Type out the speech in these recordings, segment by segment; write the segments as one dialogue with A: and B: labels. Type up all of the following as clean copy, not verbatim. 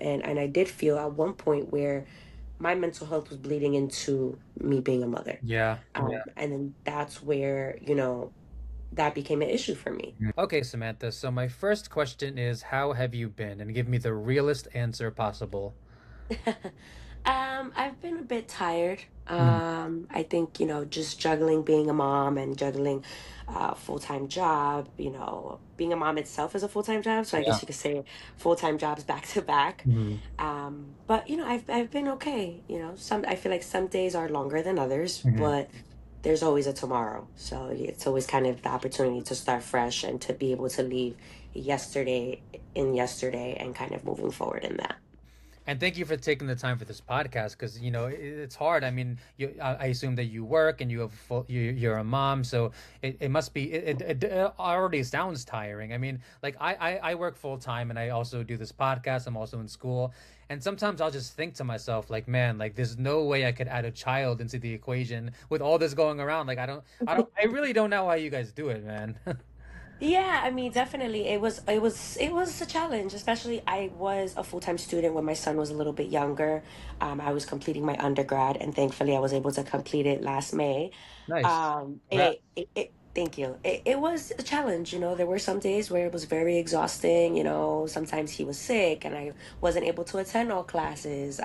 A: And I did feel at one point where my mental health was bleeding into me being a mother.
B: Yeah.
A: And then that's where, that became an issue for me.
B: Okay, Samantha. So my first question is, how have you been? And give me the realest answer possible.
A: I've been a bit tired.
B: Mhm.
A: I think, just juggling being a mom and juggling a full-time job, being a mom itself is a full-time job. So I
B: Yeah.
A: guess you could say full-time jobs back to back.
B: Mhm.
A: But I've been okay. I feel like some days are longer than others,
B: Mhm.
A: but there's always a tomorrow. So it's always kind of the opportunity to start fresh and to be able to leave yesterday in yesterday and kind of moving forward in that.
B: And thank you for taking the time for this podcast because it's hard. I mean, I assume that you work and you have you're a mom, so it must be it already sounds tiring. I mean, like I work full time and I also do this podcast. I'm also in school, and sometimes I'll just think to myself like, man, like there's no way I could add a child into the equation with all this going around. Like I really don't know how you guys do it, man.
A: Yeah, I mean, definitely. It was a challenge, especially I was a full-time student when my son was a little bit younger. I was completing my undergrad and thankfully I was able to complete it last May.
B: Nice.
A: Thank you. It was a challenge, there were some days where it was very exhausting, sometimes he was sick and I wasn't able to attend all classes.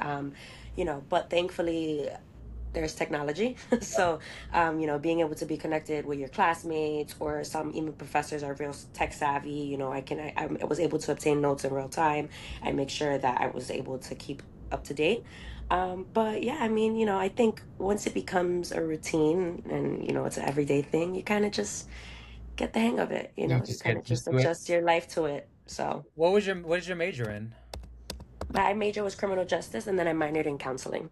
A: But thankfully there's technology. So, being able to be connected with your classmates or some even professors are real tech savvy. I was able to obtain notes in real time and make sure that I was able to keep up to date. But yeah, I mean, I think once it becomes a routine and, it's an everyday thing, you kind of just get the hang of it.
B: You
A: You
B: just
A: kind
B: get
A: of
B: used
A: just
B: to it.
A: adjust your life to it. So
B: What is your major in?
A: my major was criminal justice and then I minored in counseling.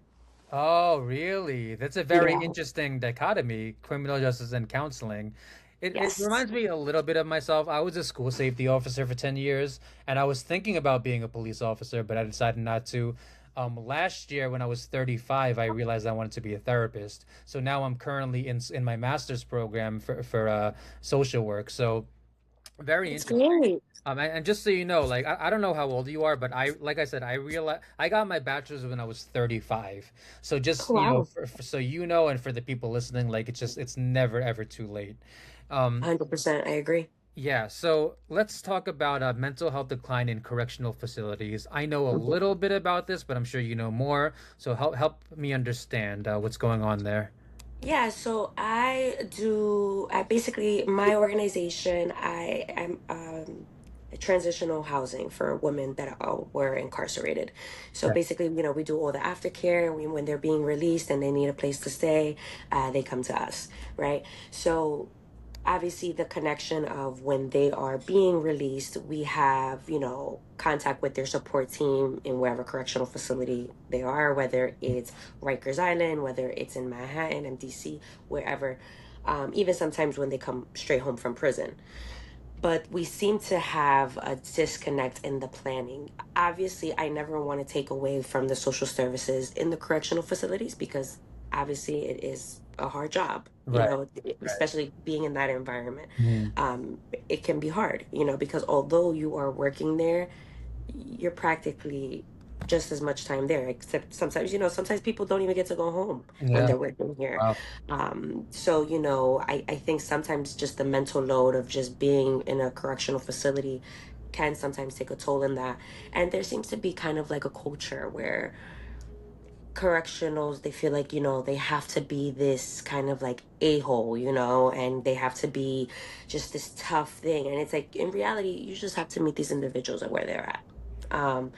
B: Oh, really? That's a very
A: Yeah.
B: interesting dichotomy, criminal justice and counseling. It
A: Yes.
B: reminds me a little bit of myself. I was a school safety officer for 10 years, and I was thinking about being a police officer, but I decided not to. Last year, when I was 35, I realized I wanted to be a therapist. So now I'm currently in my master's program for social work. So very
A: That's
B: interesting.
A: great.
B: And just so you know, like I don't know how old you are, but like I said, I realized I got my bachelor's when I was 35. So
A: Oh,
B: just
A: wow.
B: so and for the people listening, like it's never ever too late. Um,
A: 100%. I agree.
B: yeah. So let's talk about mental health decline in correctional facilities. I know a
A: Mhm.
B: little bit about this, but I'm sure you know more. So help me understand what's going on there.
A: Yeah, so I basically, my organization, I am transitional housing for women that were incarcerated. So
B: Okay.
A: basically, we do all the aftercare. When they're being released and they need a place to stay, they come to us, right? So obviously the connection of when they are being released, we have, contact with their support team in wherever correctional facility they are, whether it's Rikers Island, whether it's in Manhattan, MDC, wherever. Even sometimes when they come straight home from prison. But we seem to have a disconnect in the planning. Obviously, I never want to take away from the social services in the correctional facilities because obviously it is a hard job,
B: Right. Right.
A: especially being in that environment.
B: Mhm.
A: It can be hard, because although you are working there, you're practically just as much time there, except sometimes, sometimes people don't even get to go home when
B: Yeah.
A: they're working here.
B: Wow.
A: So, I think sometimes just the mental load of just being in a correctional facility can sometimes take a toll in that. And there seems to be kind of like a culture where correctionals, they feel like, they have to be this kind of like a-hole, and they have to be just this tough thing. And it's like in reality, you just have to meet these individuals at where they're at. um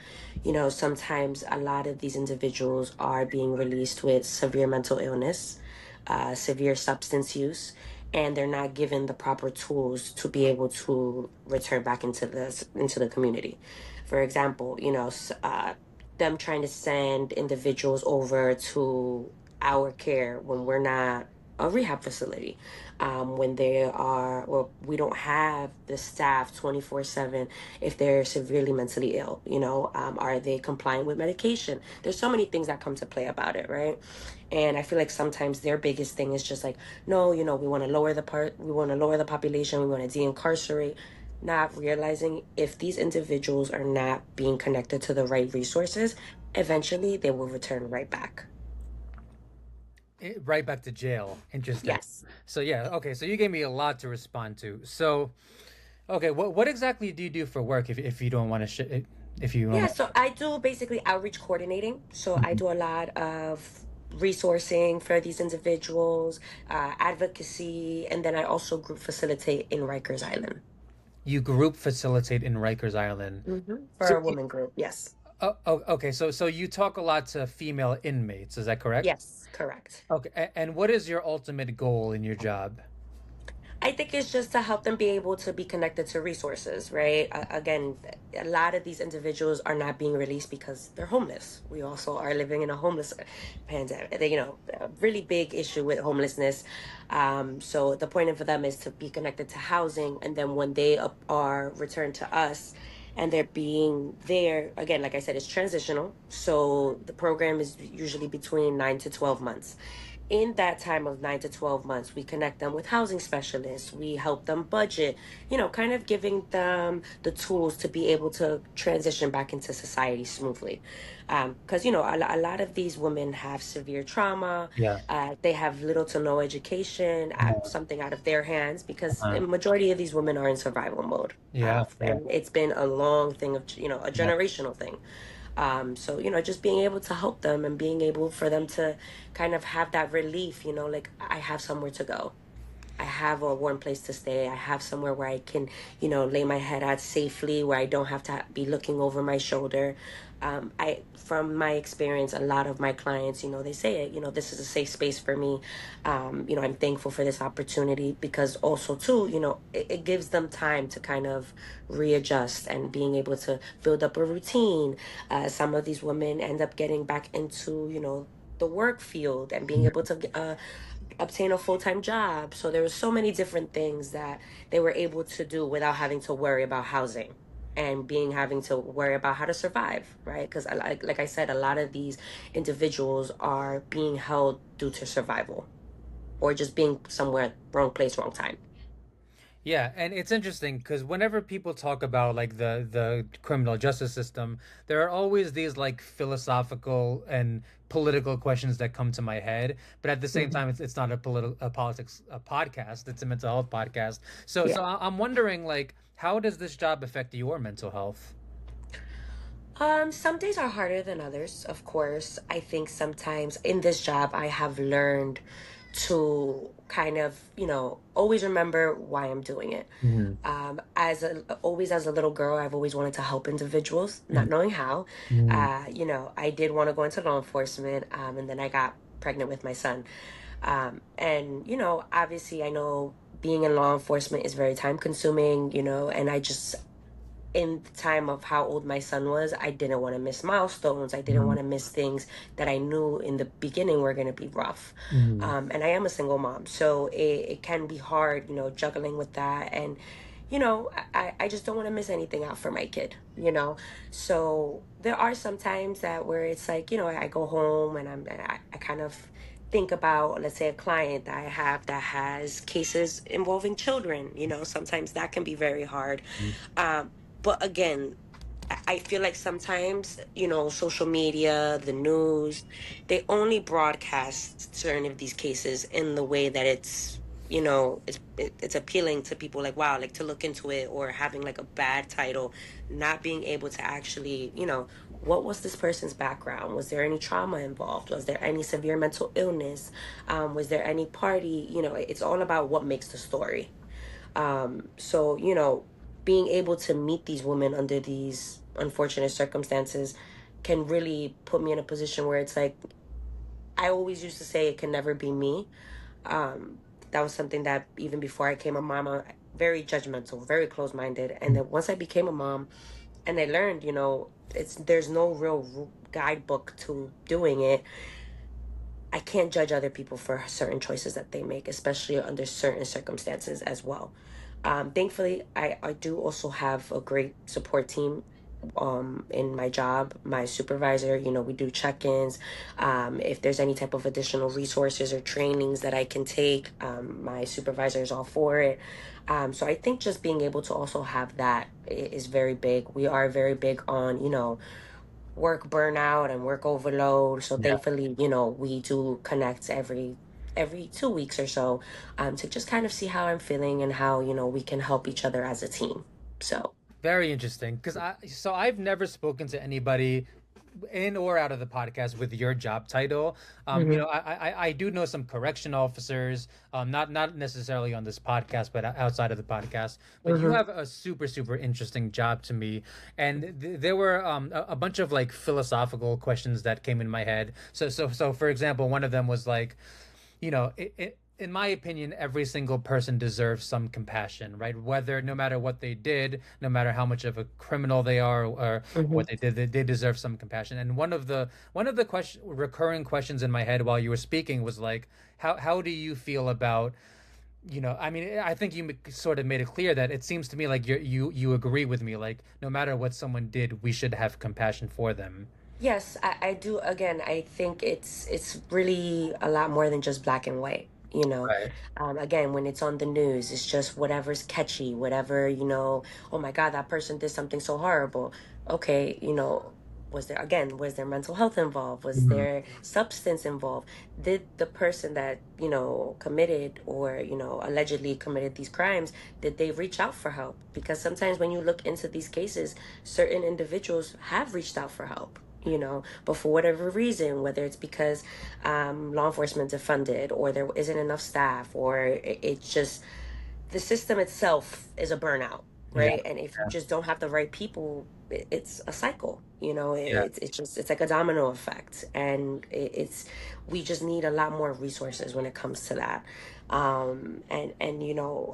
A: Sometimes a lot of these individuals are being released with severe mental illness, severe substance use, and they're not given the proper tools to be able to return back into the community. For example, them trying to send individuals over to our care when we're not a rehab facility, when they are, well, we don't have the staff 24/7 if they're severely mentally ill. Are they complying with medication? There's so many things that come to play about it, right? And I feel like sometimes their biggest thing is just like, no, we want to lower the population, we want to de-incarcerate. not realizing if these individuals are not being connected to the right resources, eventually they will return right back.
B: Right back to jail. Interesting.
A: Yes.
B: So yeah, okay. So you gave me a lot to respond to. So okay, what exactly do you do for work if you don't want to if you don't
A: Yeah,
B: want
A: so I do basically outreach coordinating. So I
B: to?
A: do a lot of resourcing for these individuals, advocacy, and then I also group facilitate in Rikers Island.
B: You group facilitate in Rikers Island.
A: For
B: So
A: a woman group. Yes.
B: okay, so you talk a lot to female inmates, is that correct?
A: Yes, correct.
B: Okay, and what is your ultimate goal in your job?
A: I think it's just to help them be able to be connected to resources, right? Again, a lot of these individuals are not being released because they're homeless. We also are living in a homeless pandemic, a really big issue with homelessness. So the point for them is to be connected to housing. And then when they are returned to us and they're being there, again, like I said, it's transitional. So the program is usually between 9 to 12 months. In that time of 9 to 12 months, we connect them with housing specialists. We help them budget, kind of giving them the tools to be able to transition back into society smoothly. Because, a lot of these women have severe trauma.
B: Yeah.
A: They have little to no education,
B: Yeah.
A: something out of their hands, because the
B: Uh-huh.
A: majority of these women are in survival mode.
B: Yeah. Yeah.
A: And it's been a long thing of, a
B: Yeah.
A: generational thing. So, just being able to help them and being able for them to kind of have that relief, like I have somewhere to go. I have a warm place to stay. I have somewhere where I can, lay my head at safely, where I don't have to be looking over my shoulder. From my experience, a lot of my clients, they say it, this is a safe space for me. I'm thankful for this opportunity because also too, it gives them time to kind of readjust and being able to build up a routine. Some of these women end up getting back into, the work field and being able to obtain a full-time job. So there were so many different things that they were able to do without having to worry about housing and being having to worry about how to survive, right? Because like I said, a lot of these individuals are being held due to survival or just being somewhere wrong place, wrong time.
B: Yeah, and it's interesting because whenever people talk about like the criminal justice system, there are always these like philosophical and political questions that come to my head. But at the same
A: Mhm.
B: time, it's not a politics a podcast; it's a mental health podcast. So
A: Yeah.
B: I'm wondering like how does this job affect your mental health?
A: Some days are harder than others, of course. I think sometimes in this job, I have learned to kind of, always remember why I'm doing it.
B: Hmm.
A: Always as a little girl, I've always wanted to help individuals, not knowing how.
B: Hmm.
A: I did want to go into law enforcement, and then I got pregnant with my son. And, obviously, I know being in law enforcement is very time consuming, and I just in the time of how old my son was, I didn't want to miss milestones. I didn't
B: Hmm.
A: want to miss things that I knew in the beginning were going to be rough.
B: Hmm.
A: And I am a single mom, so it can be hard, juggling with that. And, I just don't want to miss anything out for my kid. So there are some times that where it's like, I go home and I kind of think about, let's say, a client that I have that has cases involving children. Sometimes that can be very hard. Um, but again, I feel like sometimes, social media, the news, they only broadcast certain of these cases in the way that it's appealing to people like, wow, like to look into it or having like a bad title, not being able to actually, what was this person's background? Was there any trauma involved? Was there any severe mental illness? Was there any party? It's all about what makes the story. So, being able to meet these women under these unfortunate circumstances can really put me in a position where it's like, I always used to say it can never be me. Um, that was something that even before I became a mom, very judgmental, very close minded. And then once I became a mom and I learned, there's no real guidebook to doing it. I can't judge other people for certain choices that they make, especially under certain circumstances as well. Thankfully, I do also have a great support team in my job, my supervisor, we do check-ins. If there's any type of additional resources or trainings that I can take, my supervisor is all for it. So I think just being able to also have that is very big. We are very big on, work burnout and work overload. So
B: Yeah.
A: thankfully, we do connect every 2 weeks or so, to just kind of see how I'm feeling and how, we can help each other as a team. So,
B: Very interesting. Because I've never spoken to anybody in or out of the podcast with your job title.
A: hmm
B: I do know some correction officers, not necessarily on this podcast, but outside of the podcast. But you
A: hmm
B: have a super interesting job to me, and there were a bunch of like philosophical questions that came in my head. So for example, one of them was like, in my opinion, every single person deserves some compassion, right? Whether, no matter what they did, no matter how much of a criminal they are or
A: hmm
B: what they did, they deserve some compassion. And one of the recurring questions in my head while you were speaking was like, how do you feel about, I mean, I think you sort of made it clear that it seems to me like you agree with me, like no matter what someone did, we should have compassion for them.
A: Yes, I do. Again, I think it's really a lot more than just black and white.
B: Right.
A: Again, when it's on the news, it's just whatever's catchy, whatever, oh my God, that person did something so horrible. Okay, was there mental health involved? Was
B: Mhm.
A: there substance involved? Did the person that, committed or, allegedly committed these crimes, did they reach out for help? Because sometimes when you look into these cases, certain individuals have reached out for help. But for whatever reason, whether it's because law enforcement defunded or there isn't enough staff or it's just the system itself is a burnout,
B: Yeah.
A: right? And if you
B: Yeah.
A: just don't have the right people, it's a cycle.
B: Yeah.
A: It's like a domino effect, and it's we just need a lot more resources when it comes to that. And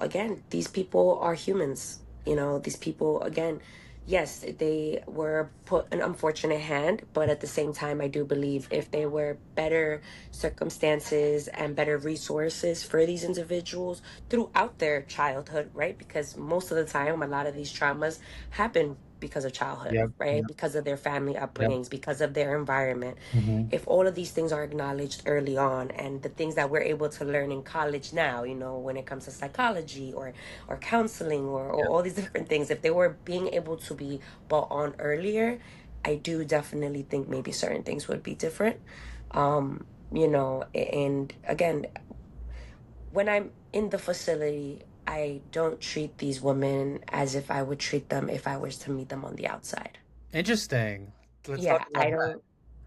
A: again, these people are humans. These people, again, yes, they were put an unfortunate hand, but at the same time, I do believe if there were better circumstances and better resources for these individuals throughout their childhood, right? Because most of the time, a lot of these traumas happen because of childhood,
B: Yep.
A: right?
B: Yep.
A: Because of their family
B: Yep.
A: upbringings, because of their environment.
B: Hmm.
A: If all of these things are acknowledged early on, and the things that we're able to learn in college now, when it comes to psychology or counseling or all these different things, if they were being able to be brought on earlier, I do definitely think maybe certain things would be different. And again, when I'm in the facility, I don't treat these women as if I would treat them if I was to meet them on the outside.
B: Interesting. Let's talk
A: Yeah, I
B: about that.
A: don't.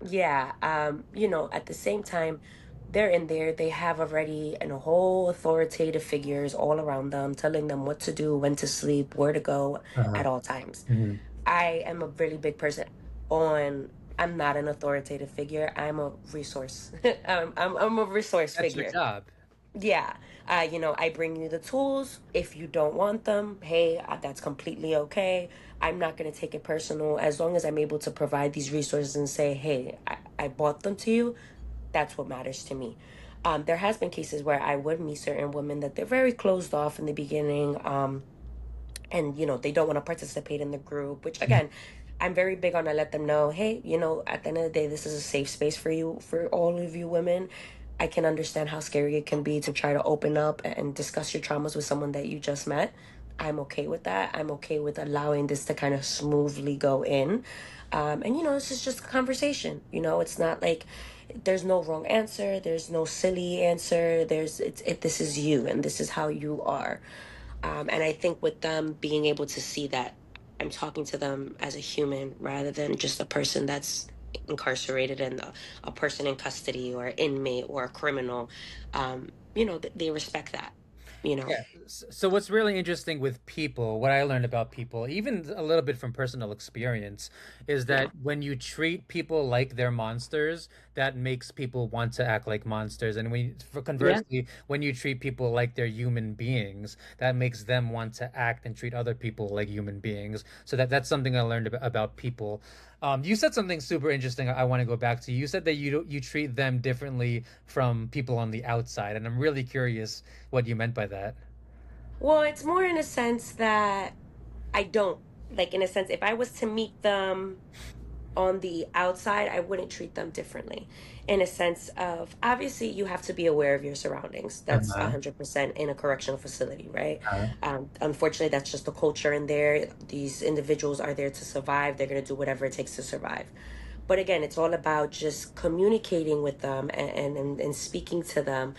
A: Yeah, at the same time, they're in there, they have already and a whole authoritative figures all around them, telling them what to do, when to sleep, where to go
B: Uh-huh.
A: at all times.
B: Hmm.
A: I am a really big person on. I'm not an authoritative figure. I'm a resource. I'm a resource
B: That's your
A: figure.
B: job.
A: Yeah. I bring you the tools. If you don't want them, hey, that's completely okay. I'm not going to take it personal. As long as I'm able to provide these resources and say, hey, I bought them to you, that's what matters to me. There has been cases where I would meet certain women that they're very closed off in the beginning. And they don't want to participate in the group, which
B: Mhm.
A: again, I'm very big on. I let them know, hey, at the end of the day, this is a safe space for you, for all of you women. I can understand how scary it can be to try to open up and discuss your traumas with someone that you just met. I'm okay with that. I'm okay with allowing this to kind of smoothly go in. And this is just a conversation. It's not like there's no wrong answer, there's no silly answer. This is you and this is how you are. And I think with them being able to see that I'm talking to them as a human rather than just a person that's incarcerated and a person in custody or inmate or a criminal, they respect that, you know.
B: Yeah. So what's really interesting with people, what I learned about people, even a little bit from personal experience, is
A: Yeah.
B: that when you treat people like they're monsters, that makes people want to act like monsters. And for
A: Yeah.
B: conversely, when you treat people like they're human beings, that makes them want to act and treat other people like human beings. So that's something I learned about people. You said something super interesting. I want to go back to. You said that you treat them differently from people on the outside, and I'm really curious what you meant by that.
A: Well, it's more in a sense that I don't. like in a sense, if I was to meet them on the outside, I wouldn't treat them differently in a sense of obviously you have to be aware of your surroundings. That's
B: Uh-huh.
A: 100% in a correctional facility, right?
B: Uh-huh.
A: Unfortunately, that's just the culture in there. These individuals are there to survive. They're going to do whatever it takes to survive. But again, it's all about just communicating with them and speaking to them.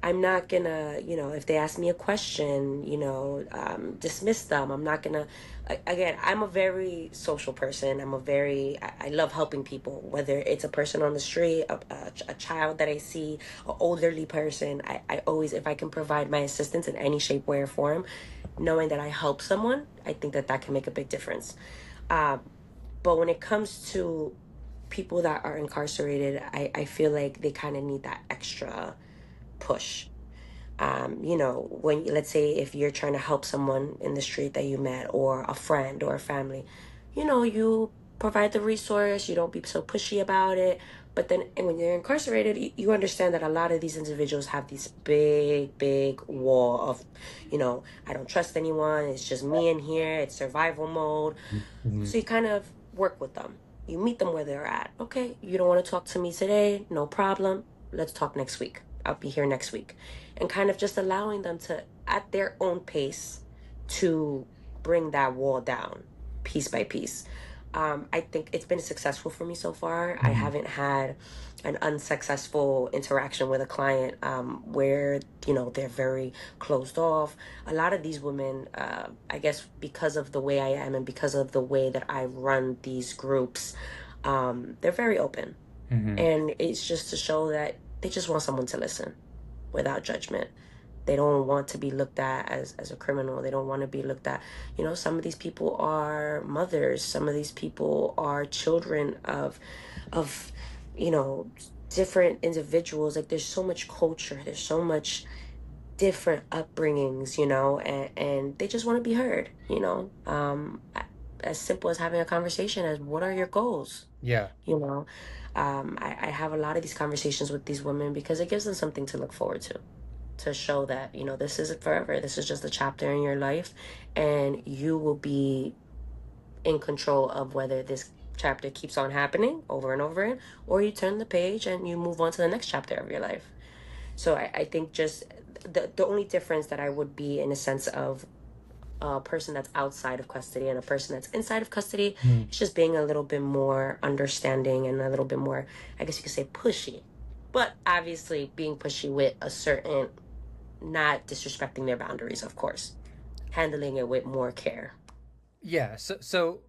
A: I'm not gonna, if they ask me a question, dismiss them. I'm not gonna, again, I'm a very social person. I love helping people, whether it's a person on the street, a child that I see, an elderly person. I always, if I can provide my assistance in any shape, way, or form, knowing that I help someone, I think that that can make a big difference. Um, but when it comes to people that are incarcerated, I feel like they kind of need that extra push. When let's say if you're trying to help someone in the street that you met or a friend or a family, you provide the resource, you don't be so pushy about it. But then and when you're incarcerated, you understand that a lot of these individuals have this big, big wall of, I don't trust anyone. It's just me in here. It's survival mode.
B: Mhm.
A: So you kind of work with them. You meet them where they're at. Okay, you don't want to talk to me today? No problem. Let's talk next week. I'll be here next week. And kind of just allowing them to, at their own pace, to bring that wall down piece by piece. I think it's been successful for me so far. I
B: Mhm.
A: haven't had an unsuccessful interaction with a client where, they're very closed off. A lot of these women, I guess because of the way I am and because of the way that I run these groups, they're very open.
B: Mhm.
A: And it's just to show that they just want someone to listen without judgment. They don't want to be looked at as a criminal. They don't want to be looked at. Some of these people are mothers. Some of these people are children of, you know, different individuals. Like there's so much culture. There's so much different upbringings, and they just want to be heard. As simple as having a conversation as what are your goals,
B: Yeah.
A: you know. I have a lot of these conversations with these women because it gives them something to look forward to show that, this isn't forever. This is just a chapter in your life, and you will be in control of whether this chapter keeps on happening over and over again, or you turn the page and you move on to the next chapter of your life. So I think just the only difference that I would be in a sense of a person that's outside of custody and a person that's inside of custody
B: Mhm.
A: is just being a little bit more understanding and a little bit more, I guess you could say, pushy. But obviously being pushy with a certain, not disrespecting their boundaries, of course, handling it with more care.
B: Yeah. So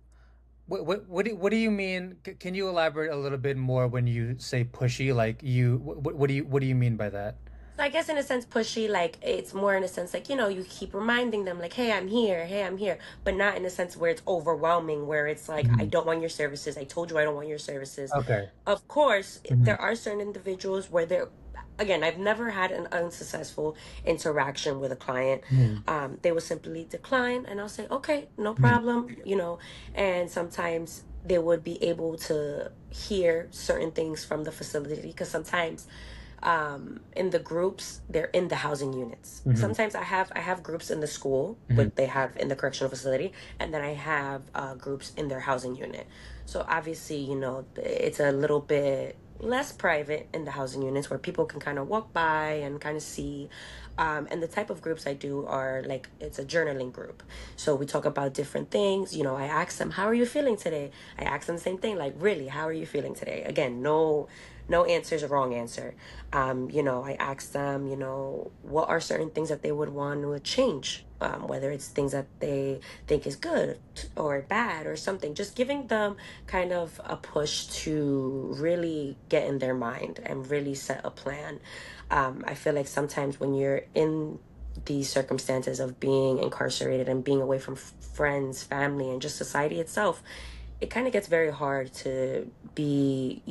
B: what do you mean? Can you elaborate a little bit more when you say pushy? Like what do you mean by that?
A: So I guess in a sense pushy, like it's more in a sense like, you keep reminding them like, hey, I'm here, hey, I'm here, but not in a sense where it's overwhelming, where it's like, I
B: Mhm.
A: don't want your services. I told you I don't want your services.
B: Okay.
A: Of course,
B: Mhm.
A: there are certain individuals where they're, again, I've never had an unsuccessful interaction with a client.
B: Mhm.
A: They will simply decline and I'll say, okay, no
B: Mhm.
A: problem. And sometimes they would be able to hear certain things from the facility because sometimes in the groups they're in the housing units.
B: Mhm.
A: Sometimes I have groups in the school
B: Mhm.
A: what they have in the correctional facility, and then I have groups in their housing unit. So obviously, it's a little bit less private in the housing units where people can kind of walk by and kind of see. And the type of groups I do are like it's a journaling group. So we talk about different things. I ask them, how are you feeling today? I ask them the same thing, like, really, how are you feeling today? Again, no answer is a wrong answer. I ask them, what are certain things that they would want to change, whether it's things that they think is good or bad or something. Just giving them kind of a push to really get in their mind and really set a plan. I feel like sometimes when you're in these circumstances of being incarcerated and being away from friends, family, and just society itself, it kind of gets very hard to be,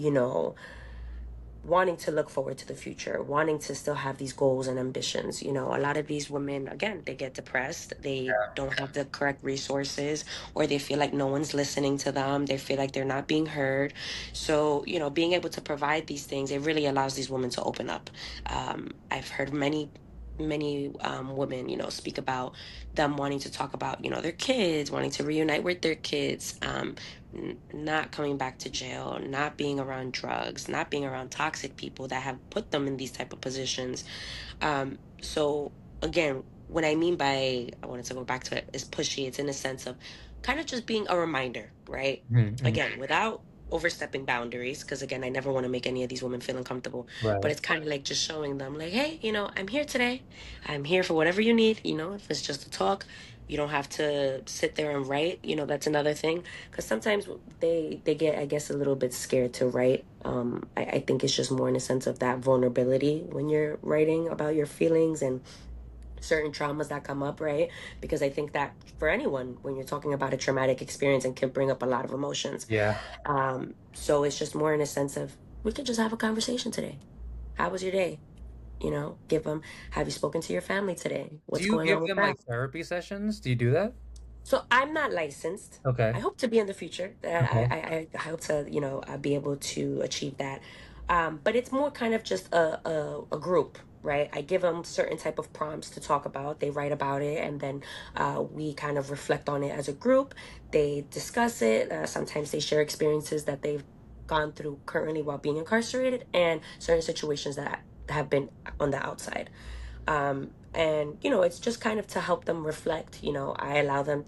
A: wanting to look forward to the future, wanting to still have these goals and ambitions. A lot of these women, again, they get depressed. They don't have the correct resources, or they feel like no one's listening to them. They feel like they're not being heard. So, being able to provide these things, it really allows these women to open up. I've heard many women, speak about them wanting to talk about, their kids, wanting to reunite with their kids, not coming back to jail, not being around drugs, not being around toxic people that have put them in these type of positions. So again, what I mean by, I wanted to go back to it, is pushy. It's in a sense of kind of just being a reminder, right?
B: Mm-hmm.
A: Again, without overstepping boundaries, because again, I never want to make any of these women feel uncomfortable, but
B: Right.
A: it's kind of like just showing them like, hey, I'm here today. I'm here for whatever you need, if it's just a talk. You don't have to sit there and write. That's another thing, because sometimes they get, I guess, a little bit scared to write. I think it's just more in a sense of that vulnerability when you're writing about your feelings and certain traumas that come up, right? Because I think that for anyone, when you're talking about a traumatic experience, and can bring up a lot of emotions.
B: Yeah.
A: So it's just more in a sense of, we could just have a conversation today. How was your day? Give them, have you spoken to your family today?
B: Do
A: What's
B: you
A: going on
B: give
A: with
B: them
A: that?
B: like therapy sessions? Do you do that?
A: So I'm not licensed. I
B: Okay.
A: hope to be in the future.
B: Okay.
A: I hope to, be able to achieve that. But it's more kind of just a group, right? I give them certain type of prompts to talk about. They write about it, and then we kind of reflect on it as a group. They discuss it. Sometimes they share experiences that they've gone through currently while being incarcerated, and certain situations that have been on the outside. And it's just kind of to help them reflect. I allow them,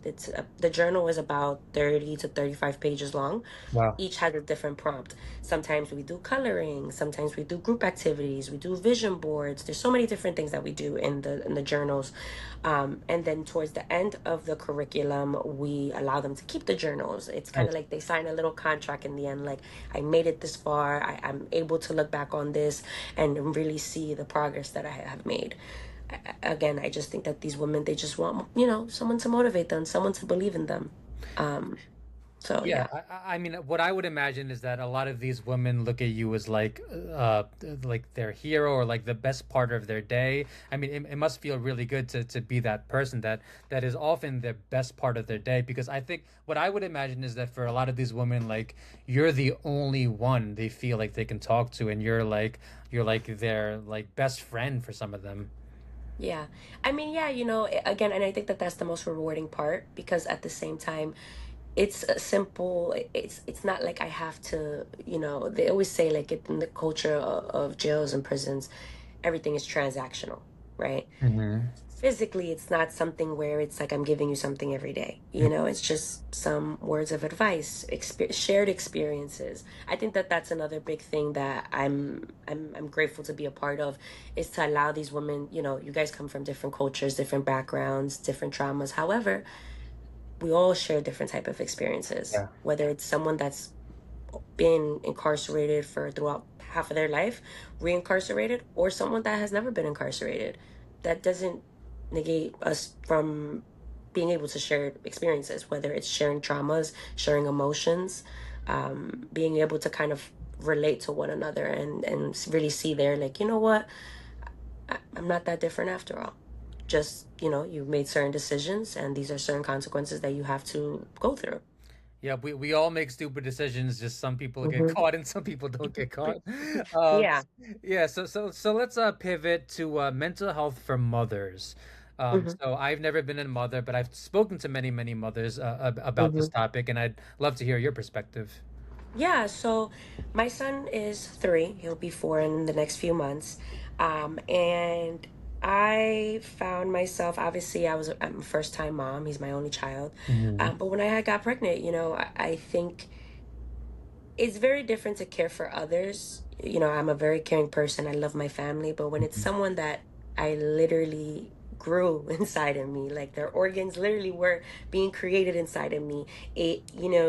A: the journal is about 30 to 35 pages long.
B: Wow.
A: Each has a different prompt. Sometimes we do coloring, sometimes we do group activities, we do vision boards. There's so many different things that we do in the journals. And then towards the end of the curriculum, we allow them to keep the journals. It's kind of
B: Nice.
A: like they sign a little contract in the end, like, I made it this far, I'm able to look back on this and really see the progress that I have made. Again, I just think that these women, they just want, someone to motivate them, someone to believe in them. um so
B: Yeah,
A: yeah.
B: I mean, what I would imagine is that a lot of these women look at you as like their hero or like the best part of their day. I mean, it must feel really good to be that person that is often the best part of their day. Because I think what I would imagine is that for a lot of these women, like you're the only one they feel like they can talk to, and you're like their like best friend for some of them.
A: Yeah. I mean, yeah, again, and I think that that's the most rewarding part, because at the same time, it's a simple, it's not like I have to, they always say, like, in the culture of jails and prisons, everything is transactional, right?
B: Hmm.
A: Physically, it's not something where it's like I'm giving you something every day. It's just some words of advice, shared experiences. I think that that's another big thing that I'm grateful to be a part of, is to allow these women. You guys come from different cultures, different backgrounds, different traumas. However, we all share different type of experiences.
B: Yeah.
A: Whether it's someone that's been incarcerated for throughout half of their life, reincarcerated, or someone that has never been incarcerated. That doesn't negate us from being able to share experiences, whether it's sharing traumas, sharing emotions, being able to kind of relate to one another, and really see there, like, you know what, I'm not that different after all. Just, you've made certain decisions, and these are certain consequences that you have to go through.
B: Yeah, we all make stupid decisions. Just some people get
A: Hmm.
B: caught and some people don't get caught. Um,
A: Yeah.
B: yeah, so let's pivot to mental health for mothers.
A: Hmm.
B: So I've never been a mother, but I've spoken to many mothers about this
A: Hmm.
B: topic, and I'd love to hear your perspective.
A: Yeah, so my son is 3. He'll be 4 in the next few months. And I found myself, obviously, I'm a first time mom. He's my only child.
B: Hmm.
A: But when I had got pregnant, I think it's very different to care for others. I'm a very caring person. I love my family. But when it's someone that I literally grew inside of me, like their organs literally were being created inside of me, it,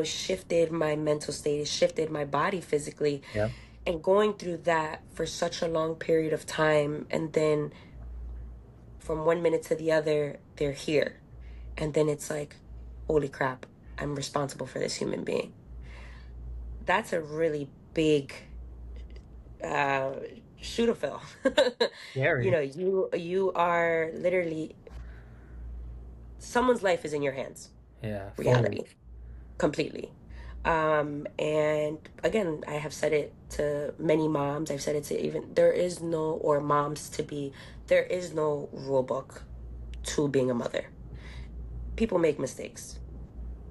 A: shifted my mental state, it shifted my body physically.
B: Yeah.
A: And going through that for such a long period of time, and then from one minute to the other, they're here. And then it's like, holy crap, I'm responsible for this human being. That's a really big uh shoot to fill.
B: Scary.
A: You are literally, someone's life is in your hands.
B: Yeah, fully.
A: Reality, completely. And again, I have said it to many moms. I've said it to even there is no or moms to be. There is no rule book to being a mother. People make mistakes.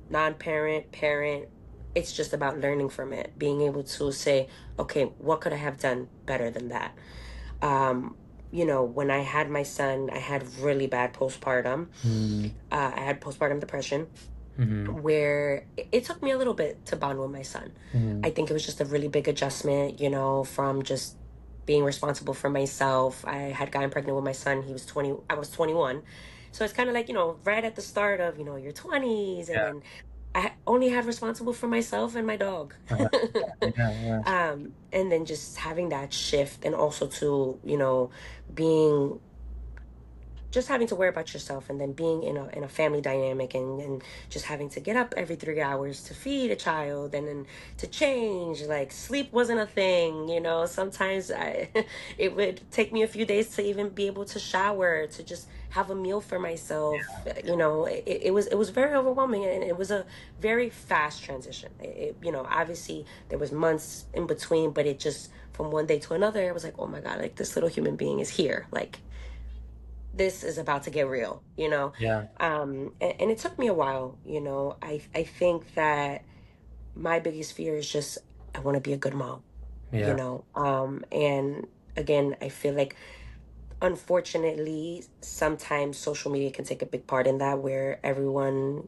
A: Non-parent, parent. It's just about learning from it, being able to say, okay, what could I have done better than that? Um, when I had my son, I had really bad postpartum.
B: Mm.
A: I had postpartum depression
B: Mm-hmm.
A: where it took me a little bit to bond with my son.
B: Mm-hmm.
A: I think it was just a really big adjustment, from just being responsible for myself. I had gotten pregnant with my son. He was 20, I was 21. So it's kind of like, right at the start of, your 20s. And
B: Yeah.
A: then I only had responsible for myself and my dog.
B: Uh-huh. Yeah. Yeah.
A: And then just having that shift and also to, being just having to worry about yourself and then being in a family dynamic and just having to get up every 3 hours to feed a child and then to change, like sleep wasn't a thing. Sometimes I it would take me a few days to even be able to shower, to just have a meal for myself. It was very overwhelming, and it was a very fast transition. Obviously there was months in between, but it just from one day to another it was like, oh my god, like this little human being is here, like this is about to get real,
B: Yeah.
A: and it took me a while. I think that my biggest fear is just I want to be a good mom,
B: Yeah.
A: and again, I feel like unfortunately sometimes social media can take a big part in that, where everyone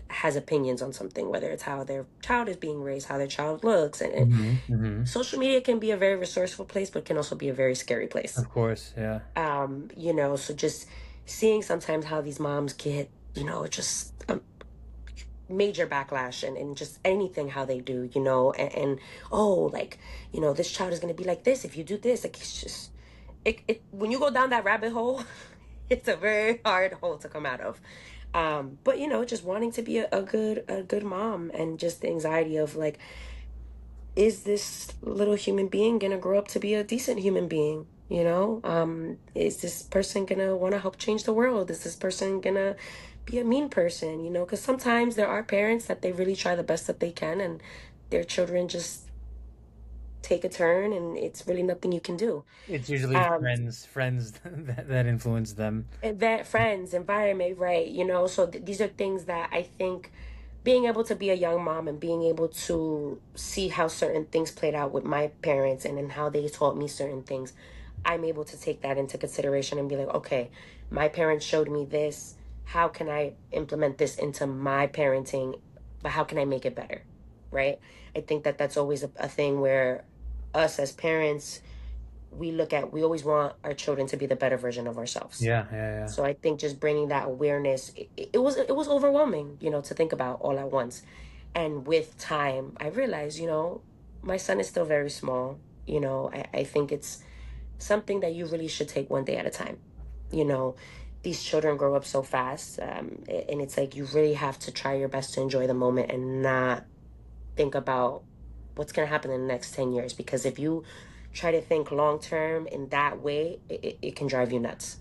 A: has opinions on something, whether it's how their child is being raised, how their child looks, and
B: Mm-hmm. Mm-hmm.
A: social media can be a very resourceful place but can also be a very scary place.
B: Of course. Yeah.
A: So just seeing sometimes how these moms get, just a major backlash and just anything how they do, and oh, like, this child is going to be like this if you do this. Like, it's just, when you go down that rabbit hole, it's a very hard hole to come out of. But just wanting to be a good mom, and just the anxiety of like, is this little human being gonna grow up to be a decent human being? Is this person gonna want to help change the world? Is this person gonna be a mean person? Because sometimes there are parents that they really try the best that they can, and their children just take a turn, and it's really nothing you can do.
B: It's usually
A: Um,
B: friends that influence them.
A: and that friends, environment, right? So these are things that I think being able to be a young mom and being able to see how certain things played out with my parents and then how they taught me certain things, I'm able to take that into consideration and be like, okay, my parents showed me this. How can I implement this into my parenting? But how can I make it better? Right? I think that that's always a thing where us as parents, we always want our children to be the better version of ourselves.
B: Yeah. Yeah.
A: So I think just bringing that awareness, it was overwhelming, to think about all at once. And with time, I realized, my son is still very small. I think it's something that you really should take one day at a time. You know, these children grow up so fast, and it's like you really have to try your best to enjoy the moment and not think about what's going to happen in the next 10 years. Because if you try to think long term in that way, it can drive you nuts.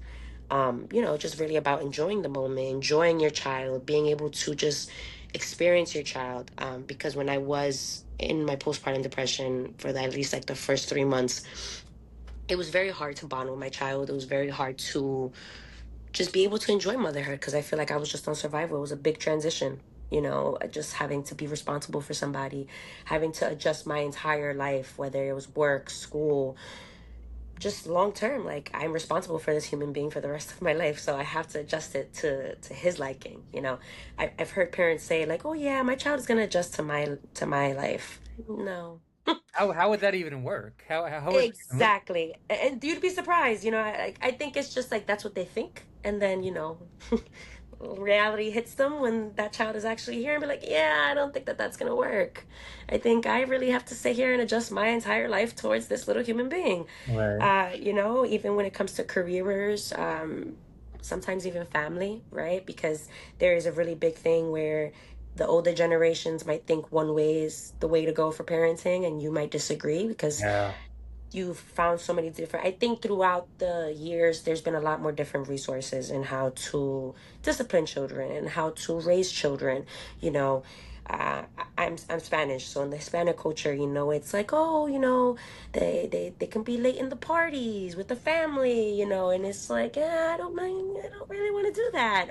A: Just really about enjoying the moment, enjoying your child, being able to just experience your child. Because when I was in my postpartum depression for at least like the first 3 months, it was very hard to bond with my child. It was very hard to just be able to enjoy motherhood because I feel like I was just on survival. It was a big transition, just having to be responsible for somebody, having to adjust my entire life, whether it was work, school, just long term. Like, I'm responsible for this human being for the rest of my life, so I have to adjust it to his liking. I've heard parents say like, "Oh yeah, my child is gonna adjust to my life." No.
B: How would that even work? How would that even work?
A: Exactly. And you'd be surprised, I think it's just like that's what they think. And then, reality hits them when that child is actually here and be like, yeah, I don't think that that's going to work. I think I really have to sit here and adjust my entire life towards this little human being.
B: Right.
A: Even when it comes to careers, sometimes even family, right? Because there is a really big thing where the older generations might think one way is the way to go for parenting, and you might disagree because
B: Yeah.
A: you've found so many different. I think throughout the years there's been a lot more different resources in how to discipline children and how to raise children, you know I'm Spanish, so in the Hispanic culture, it's like, oh, they can be late in the parties with the family, and it's like, yeah, I don't mind, I don't really want to do that.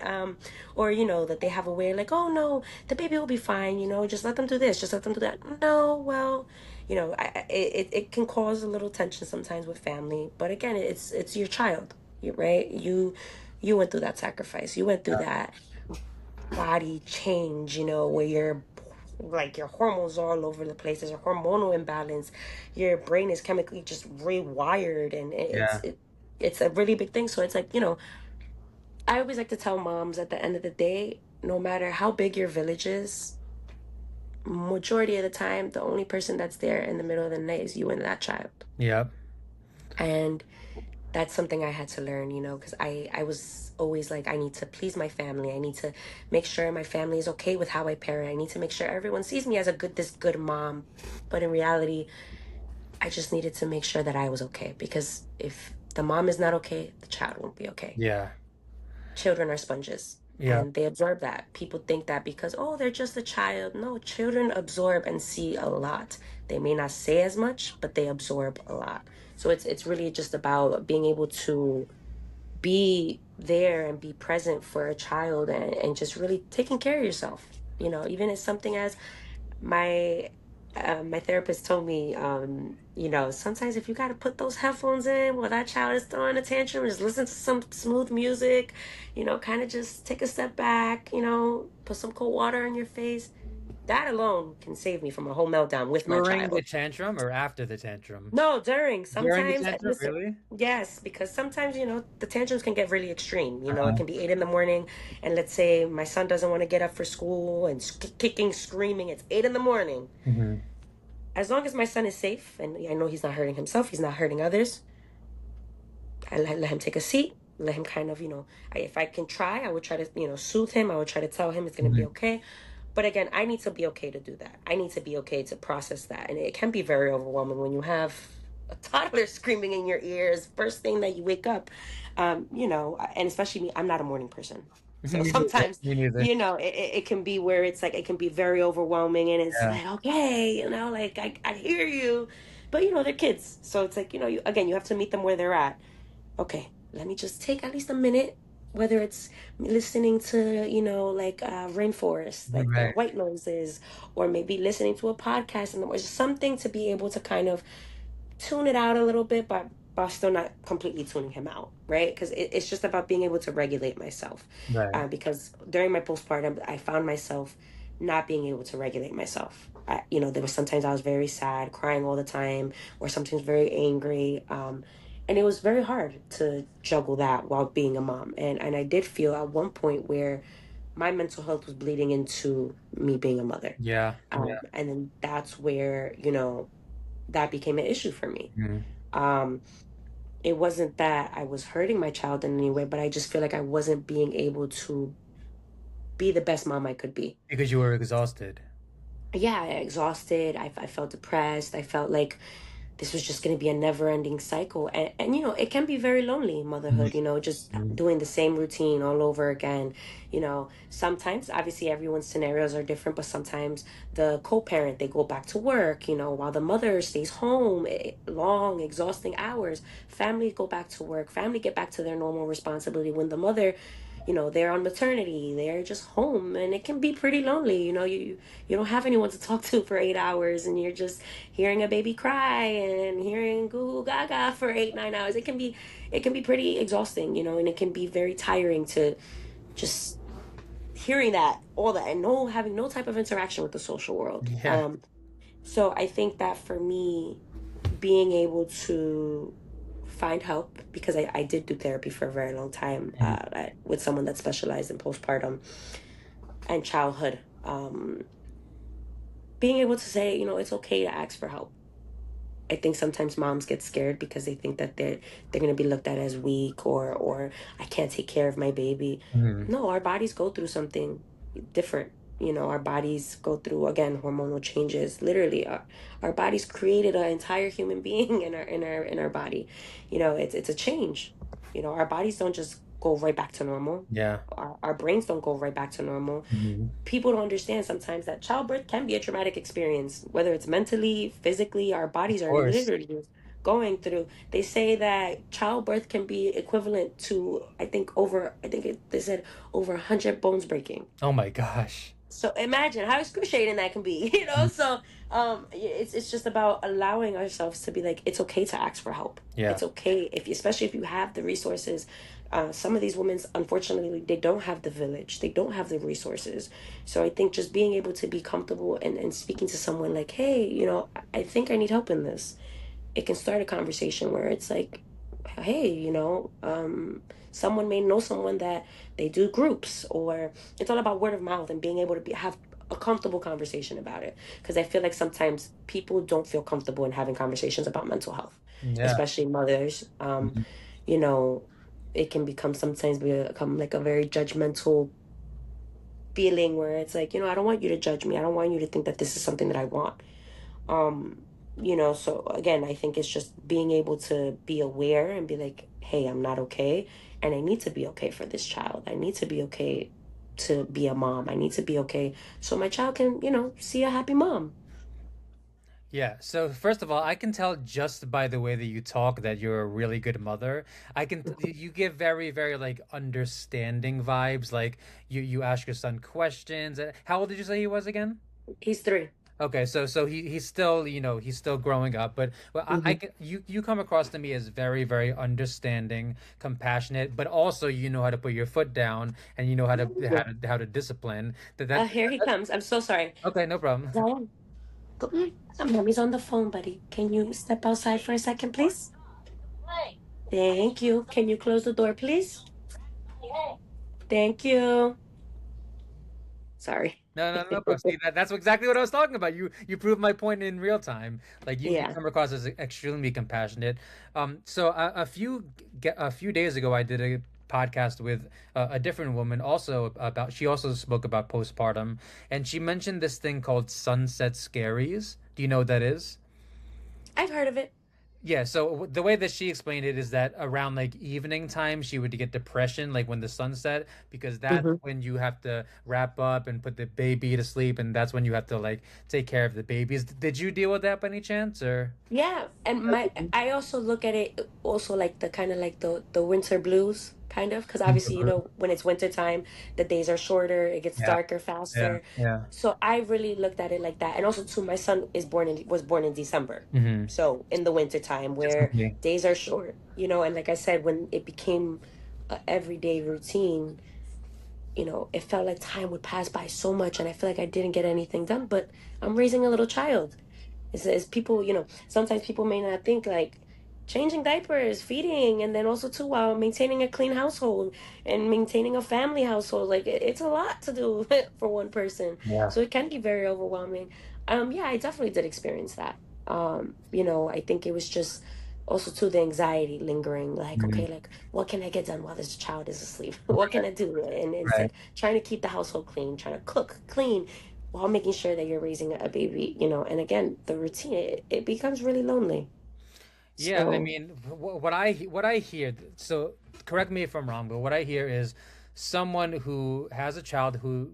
A: Or that they have a way like, oh no, the baby will be fine, just let them do this, just let them do that. No, well, it can cause a little tension sometimes with family, but again, it's your child, right? You went through that sacrifice, you went through that body change, where your hormones are all over the place. There's a hormonal imbalance. Your brain is chemically just rewired, and
B: Yeah.
A: it's a really big thing. So it's like, I always like to tell moms at the end of the day, no matter how big your village is, majority of the time, the only person that's there in the middle of the night is you and that child.
B: Yep.
A: And that's something I had to learn, because I was always like, I need to please my family. I need to make sure my family is okay with how I parent. I need to make sure everyone sees me as this good mom. But in reality, I just needed to make sure that I was okay, because if the mom is not okay, the child won't be okay.
B: Yeah.
A: Children are sponges,
B: Yep.
A: and they absorb that. People think that because, oh, they're just a child. No, children absorb and see a lot. They may not say as much, but they absorb a lot. So it's really just about being able to be there and be present for a child, and just really taking care of yourself. Even as something as my my therapist told me, sometimes if you got to put those headphones in while that child is throwing a tantrum, just listen to some smooth music, kind of just take a step back, put some cold water on your face. That alone can save me from a whole meltdown with my
B: During the
A: child.
B: tantrum or after the tantrum?
A: No, during.
B: During the
A: Sometimes,
B: tantrum,
A: listen,
B: really?
A: yes, because sometimes, the tantrums can get really extreme. It
B: Uh-huh.
A: can be 8 in the morning, and let's say my son doesn't want to get up for school and kicking, screaming. It's 8 in the morning.
B: Hmm.
A: As long as my son is safe and I know he's not hurting himself, he's not hurting others, I let him take a seat, let him kind of, if I can try, I would try to, soothe him. I would try to tell him it's going to be
B: Hmm.
A: okay. But again, I need to be okay to do that. I need to be okay to process that. And it can be very overwhelming when you have a toddler screaming in your ears first thing that you wake up. And especially me, I'm not a morning person. So
B: Me neither.
A: sometimes,
B: Me neither.
A: it can be where it's like, it can be very overwhelming, and it's
B: Yeah.
A: like, okay, like I hear you, but they're kids. So it's like, you have to meet them where they're at. Okay, let me just take at least a minute, whether it's listening to, like rainforest, like the
B: Right.
A: white noises, or maybe listening to a podcast, and or something to be able to kind of tune it out a little bit, but still not completely tuning him out, right? Because it's just about being able to regulate myself.
B: Right.
A: Because during my postpartum, I found myself not being able to regulate myself. There was sometimes I was very sad, crying all the time, or sometimes very angry. And it was very hard to juggle that while being a mom. And I did feel at one point where my mental health was bleeding into me being a mother.
B: Yeah. Yeah.
A: And then that's where, that became an issue for me.
B: Mhm.
A: Um, it wasn't that I was hurting my child in any way, but I just feel like I wasn't being able to be the best mom I could be.
B: Because you were exhausted.
A: Yeah, exhausted. I felt depressed. I felt like this was just going to be a never ending cycle. And, it can be very lonely,
B: Mhm.
A: motherhood, just
B: Mhm.
A: doing the same routine all over again. Sometimes, obviously, everyone's scenarios are different, but sometimes the co parent, they go back to work, while the mother stays home, long, exhausting hours. Family go back to work, family get back to their normal responsibility. When the mother, they're on maternity, they're just home, and it can be pretty lonely. You don't have anyone to talk to for 8 hours, and you're just hearing a baby cry and hearing goo goo gaga for 8 9 hours. It can be pretty exhausting, and it can be very tiring to just hearing that, all that, and having no type of interaction with the social world.
B: Yeah.
A: So I think that for me, being able to find help, because I did do therapy for a very long time,
B: Mhm.
A: with someone that specialized in postpartum and childhood. Being able to say, it's okay to ask for help. I think sometimes moms get scared because they think that they're going to be looked at as weak, or I can't take care of my baby.
B: Mhm.
A: No, our bodies go through something different. Our bodies go through, again, hormonal changes. Literally, our bodies created an entire human being in our body. It's a change. Our bodies don't just go right back to normal.
B: Yeah.
A: Our brains don't go right back to normal.
B: Hmm.
A: People don't understand sometimes that childbirth can be a traumatic experience, whether it's mentally, physically, our
B: Of
A: bodies are
B: course.
A: literally going through. They say that childbirth can be equivalent to, they said over 100 bones breaking.
B: Oh my gosh.
A: So imagine how excruciating that can be,
B: Mhm.
A: So it's just about allowing ourselves to be like, it's okay to ask for help.
B: Yeah.
A: It's okay if, especially if you have the resources. Some of these women, unfortunately, they don't have the village. They don't have the resources. So I think just being able to be comfortable and speaking to someone like, hey, I think I need help in this. It can start a conversation where it's like, hey, someone may know someone that they do groups, or it's all about word of mouth and being able to have a comfortable conversation about it. Because I feel like sometimes people don't feel comfortable in having conversations about mental health,
B: Yeah.
A: especially mothers.
B: Mhm.
A: You know, it can sometimes become like a very judgmental feeling where it's like, I don't want you to judge me. I don't want you to think that this is something that I want. um so again, I think it's just being able to be aware and be like, hey, I'm not okay, and I need to be okay for this child. I need to be okay to be a mom. I need to be okay so my child can, see a happy mom.
B: Yeah. So first of all, I can tell just by the way that you talk that you're a really good mother. You give very, very like understanding vibes. Like you ask your son questions. How old did you say he was again?
A: He's 3.
B: Okay, so he's still, he's still growing up, but I
A: Hmm.
B: can, you come across to me as very, very understanding, compassionate, but also you know how to put your foot down and you know
A: Yeah.
B: how to discipline.
A: Here he comes. I'm so sorry.
B: Okay, no problem.
A: Zion, go. Mommy's on the phone, buddy. Can you step outside for a second, please? Thank you. Can you close the door, please? Thank you. Sorry.
B: No problem. See, that's exactly what I was talking about. You proved my point in real time. Like you
A: Yeah.
B: come across as extremely compassionate. So a few days ago, I did a podcast with a different woman also about. She also spoke about postpartum, and she mentioned this thing called sunset scaries. Do you know what that is?
A: I've heard of it.
B: Yeah, so the way that she explained it is that around like evening time, she would get depression, like when the sun set, because that's
A: Hmm.
B: when you have to wrap up and put the baby to sleep, and that's when you have to like take care of the babies. Did you deal with that by any chance, or?
A: Yeah, and I also look at it also like the kind of like the winter blues kind of, because obviously, when it's winter time, the days are shorter, it gets
B: Yeah,
A: darker
B: yeah,
A: faster.
B: yeah.
A: So I really looked at it like that. And also too, my son was born in December.
B: Mm-hmm.
A: So in the winter time where
B: Definitely.
A: days are short, and like I said, when it became a everyday routine, it felt like time would pass by so much, and I feel like I didn't get anything done, but I'm raising a little child. It's people, sometimes people may not think like changing diapers, feeding, and then also too, while maintaining a clean household and maintaining a family household, like it's a lot to do for one person.
B: Yeah.
A: So it can be very overwhelming. Yeah, I definitely did experience that. I think it was just also too the anxiety lingering, like,
B: Mhm.
A: okay, like what can I get done while this child is asleep? What can I do? And it's
B: Right.
A: like trying to keep the household clean, trying to cook, clean, while making sure that you're raising a baby, and again, the routine, it becomes really lonely.
B: Yeah, I
A: So,
B: mean, what I hear, so correct me if I'm wrong, but what I hear is someone who has a child who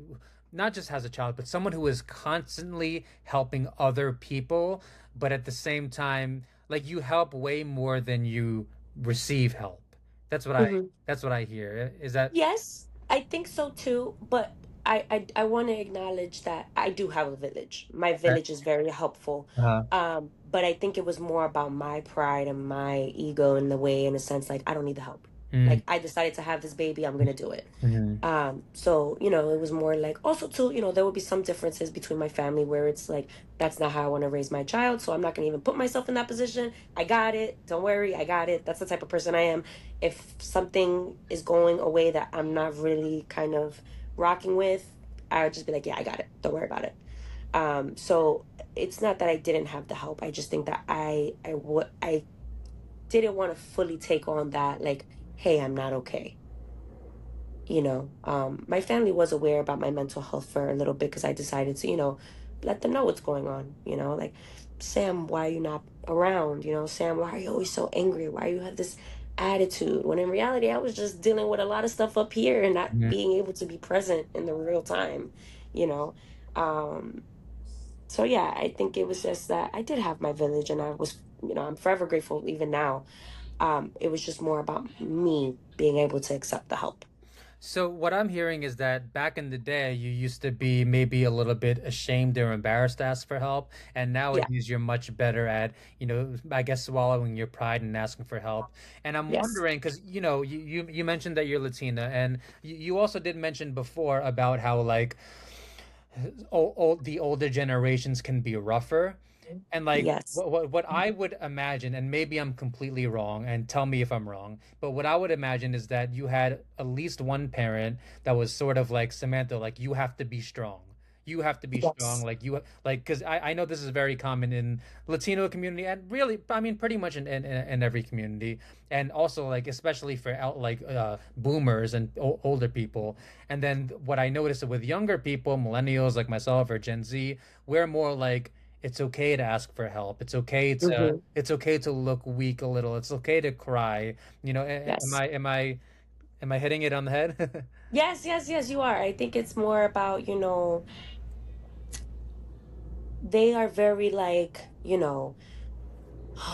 B: not just has a child, but someone who is constantly helping other people, but at the same time, like you help way more than you receive help. That's what I
A: mhm.
B: that's what I hear. Is that
A: Yes, I think so too, but I want to acknowledge that I do have a village. My
B: okay?
A: village is very helpful.
B: Uh,
A: But I think it was more about my pride and my ego in the way, in a sense, like I don't need the help.
B: mm,
A: Like I decided to have this baby, I'm gonna do it.
B: mhm.
A: So, it was more like, also too, there would be some differences between my family where it's like, that's not how I want to raise my child. So I'm not going to even put myself in that position. I got it. Don't worry. I got it. That's the type of person I am. If something is going a way that I'm not really kind of rocking with, I would just be like, yeah, I got it. Don't worry about it. So it's not that I didn't have the help. I just think that I didn't want to fully take on that, like, hey, I'm not okay. My family was aware about my mental health for a little bit because I decided to, let them know what's going on. Like, Sam, why are you not around? Sam, why are you always so angry? Why you have this attitude, when in reality I was just dealing with a lot of stuff up here and not
B: Mhm.
A: being able to be present in the real time, you know. um so yeah, I think it was just that I did have my village, and I was, I'm forever grateful even now. It was just more about me being able to accept the help.
B: So what I'm hearing is that back in the day, you used to be maybe a little bit ashamed or embarrassed to ask for help, and
A: Yeah.
B: nowadays you're much better at, I guess swallowing your pride and asking for help. And I'm
A: Yes.
B: wondering, because you mentioned that you're Latina, and you also did mention before about how like the older generations can be rougher. And like
A: Yes.
B: what I would imagine, and maybe I'm completely wrong, and tell me if I'm wrong, but what I would imagine is that you had at least one parent that was sort of like Samantha, like you have to be strong. You have to be strong,
A: Yes.
B: like because I know this is very common in Latino community, and really, I mean, pretty much in every community, and also like especially for boomers and older people. And then what I noticed with younger people, millennials like myself or Gen Z, we're more like it's okay to ask for help.
A: Hmm.
B: It's okay to look weak a little. It's okay to cry.
A: Yes.
B: Am I hitting it on the head?
A: Yes, yes, yes, you are. I think it's more about, they are very like, oh,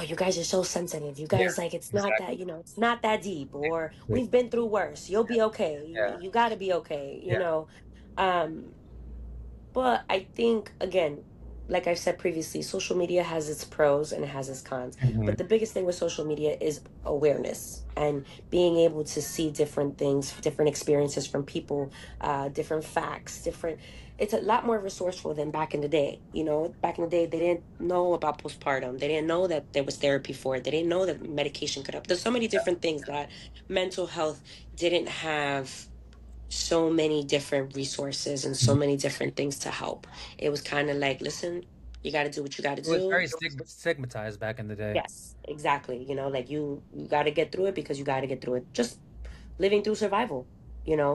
A: you guys are so sensitive. You
B: Yeah,
A: guys, like, it's not
B: exactly.
A: that, it's not that deep, or
B: Exactly.
A: we've been through worse. You'll be okay.
B: Yeah.
A: You got to be okay,
B: Yeah.
A: Um, But I think, again, like I've said previously, social media has its pros and it has its cons. But
B: Mhm.
A: the biggest thing with social media is awareness and being able to see different things, different experiences from people, different facts, different. It's a lot more resourceful than back in the day. Back in the day, they didn't know about postpartum. They didn't know that there was therapy for it. They didn't know that medication could help. There's so many different things that mental health didn't have so many different resources and so
B: Mhm.
A: many different things to help. It was kind of like, listen, you got to do what you got to
B: It was
A: do.
B: very stigmatized back in the day.
A: Yes, exactly. Like you got to get through it because you got to get through it. Just living through survival,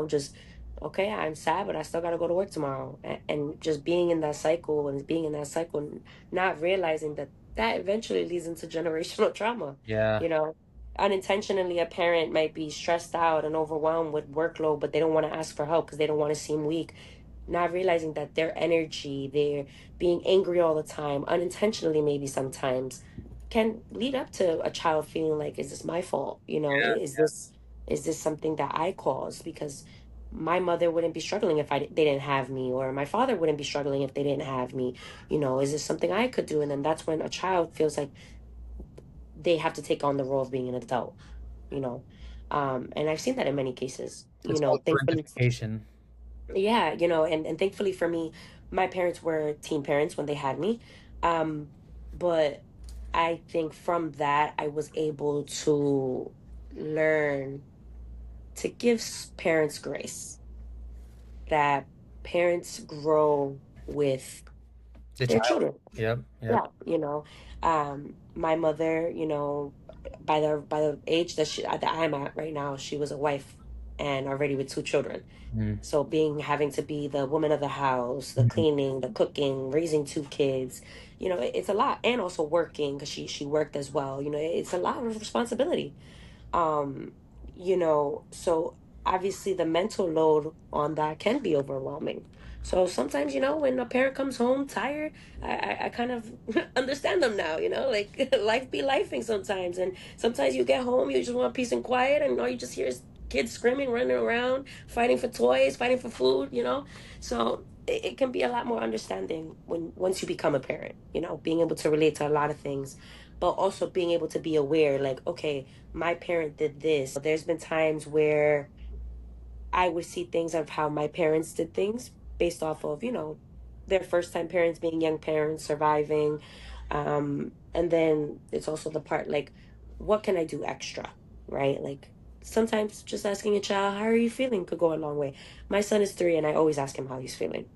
A: just okay, I'm sad, but I still got to go to work tomorrow. And just being in that cycle and being in that cycle, and not realizing that that eventually leads into generational trauma.
B: Yeah.
A: You know, Unintentionally, a parent might be stressed out and overwhelmed with workload, but they don't want to ask for help because they don't want to seem weak. Not realizing that their energy, they're being angry all the time, unintentionally, maybe sometimes, can lead up to a child feeling like, is this my fault? Is this something that I caused? Because my mother wouldn't be struggling if they didn't have me, or my father wouldn't be struggling if they didn't have me. Is this something I could do? And then that's when a child feels like they have to take on the role of being an adult. You know, and I've seen that in many cases.
B: It's called
A: Thankfully,
B: parentification.
A: yeah, and thankfully for me, my parents were teen parents when they had me. But I think from that I was able to learn to give parents grace, that parents grow with
B: The
A: their
B: child.
A: children.
B: Yep. Yep.
A: Yeah, my mother, by the age that I'm at right now, she was a wife and already with two children.
B: Mm.
A: So having to be the woman of the house, the
B: Mhm.
A: cleaning, the cooking, raising two kids, it's a lot, and also working because she worked as well. It's a lot of responsibility. um so obviously the mental load on that can be overwhelming. So sometimes, when a parent comes home tired, I kind of understand them now. Like, life be lifing sometimes, and sometimes you get home, you just want peace and quiet, and all you just hear is kids screaming, running around, fighting for toys, fighting for food. So it can be a lot more understanding when once you become a parent, being able to relate to a lot of things, but also being able to be aware, like, okay, my parent did this. There's been times where I would see things of how my parents did things based off of, their first time parents being young parents, surviving. And then it's also the part like, what can I do extra? Right? Like, sometimes just asking a child, how are you feeling, could go a long way. My son is 3, and I always ask him how he's feeling.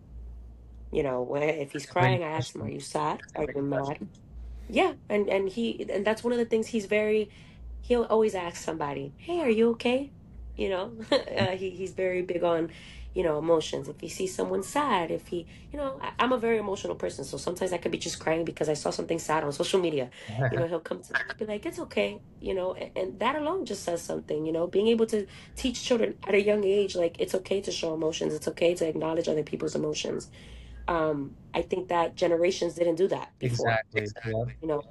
A: If he's
B: That's a great
A: crying, I ask him, are
B: question.
A: you sad? Are you
B: Great
A: mad?
B: question.
A: Yeah, and that's one of the things he'll always ask somebody, "Hey, are you okay?" He's very big on, emotions. If he sees someone sad, if he, I'm a very emotional person. So sometimes I could be just crying because I saw something sad on social media. He'll come to me and be like, it's okay, and that alone just says something, being able to teach children at a young age, like, it's okay to show emotions. It's okay to acknowledge other people's emotions. I think that generations didn't do that before.
B: Exactly. Yep.
A: You know,